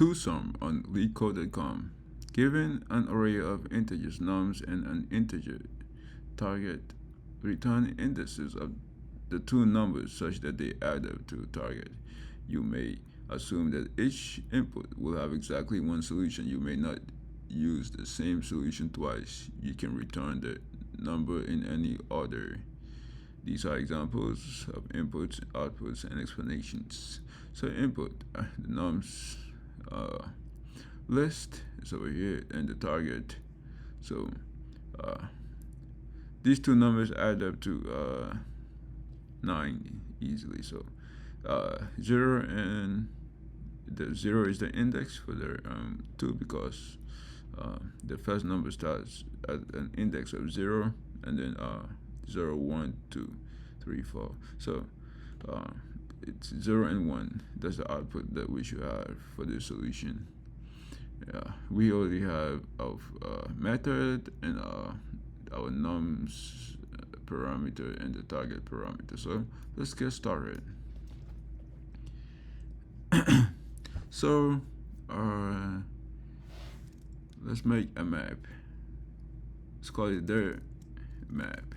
ToSum on LeetCode.com. Given an array of integers, nums, and an integer target, return indices of the two numbers such that they add up to target. You may assume that each input will have exactly one solution. You may not use the same solution twice. You can return the number in any order. These are examples of inputs, outputs, and explanations. So input, the nums list is over here, and the target. So these two numbers add up to 9 easily. So 0 and the 0 is the index for the 2 because the first number starts at an index of 0 and then 0, 1, 2, 3, 4. So it's 0 and 1. That's the output that we should have for this solution. We already have our method and our nums parameter and the target parameter. So let's get started. So let's make a map. Let's call it the map.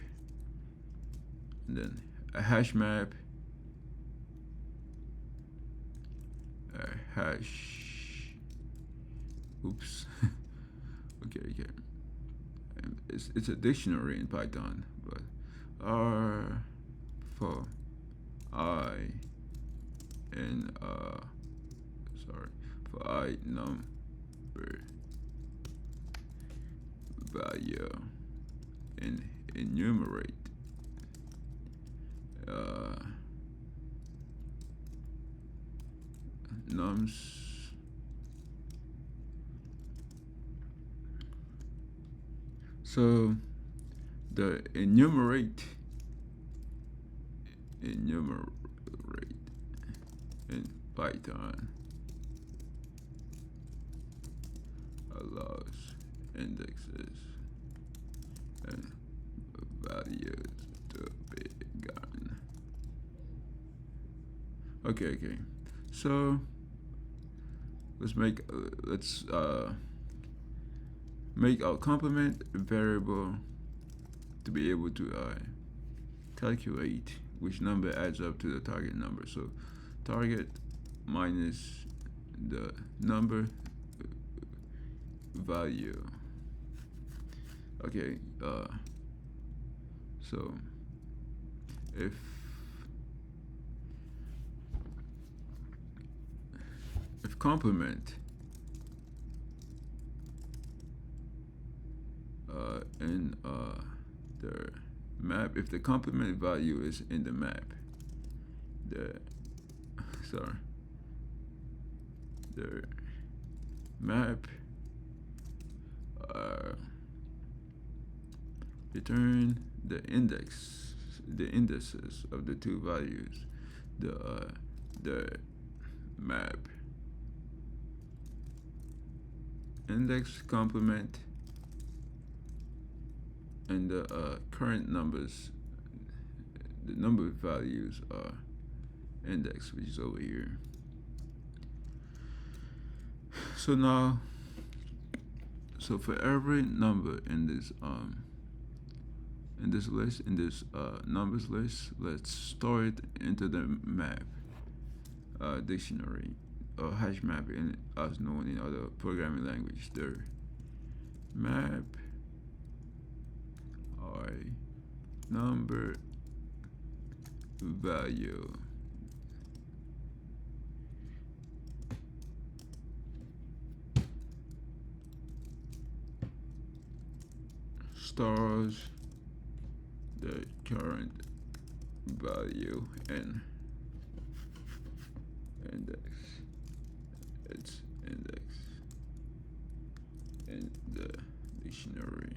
And then a hash map, a hash. Oops. okay. It's a dictionary in Python, but R for I and for I number value and enumerate nums so the enumerate in Python allows indexes and values to be gotten. Okay. So let's make our complement variable to be able to calculate which number adds up to the target number. So target minus the number value. Okay, so if complement in the map, if the complement value is in the map, the map return the indices of the two values, the map index complement and the current numbers, the number values are index, which is over here. So now, for every number in this list, in this numbers list, let's store it into the map dictionary or hash map, as known in other programming language. The map I number value stars the current value in index, its index in the dictionary.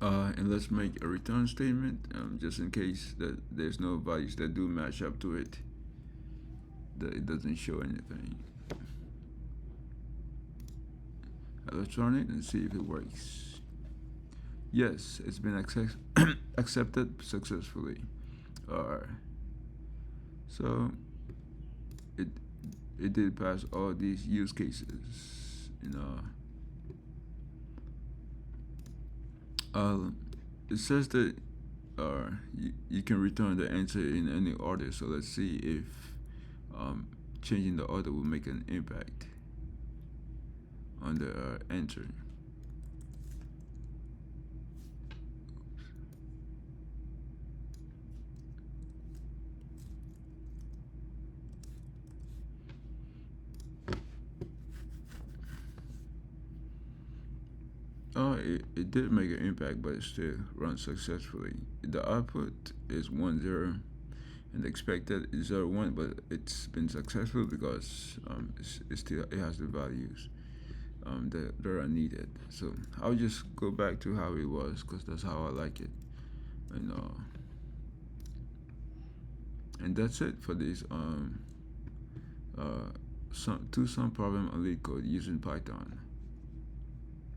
And let's make a return statement, just in case that there's no values that do match up to it, that it doesn't show anything. Let's run it and see if it works. Yes, it's been accepted successfully. So it it did pass all these use cases. Uh, it says that you can return the answer in any order. So let's see if um, changing the order will make an impact on the answer. Oh, it did make an impact, but it still runs successfully. The output is 1 0, and the expected is 0 1, but it's been successful because it has the values that are needed. So I'll just go back to how it was because that's how I like it. And and that's it for this uh some problem on LeetCode using Python.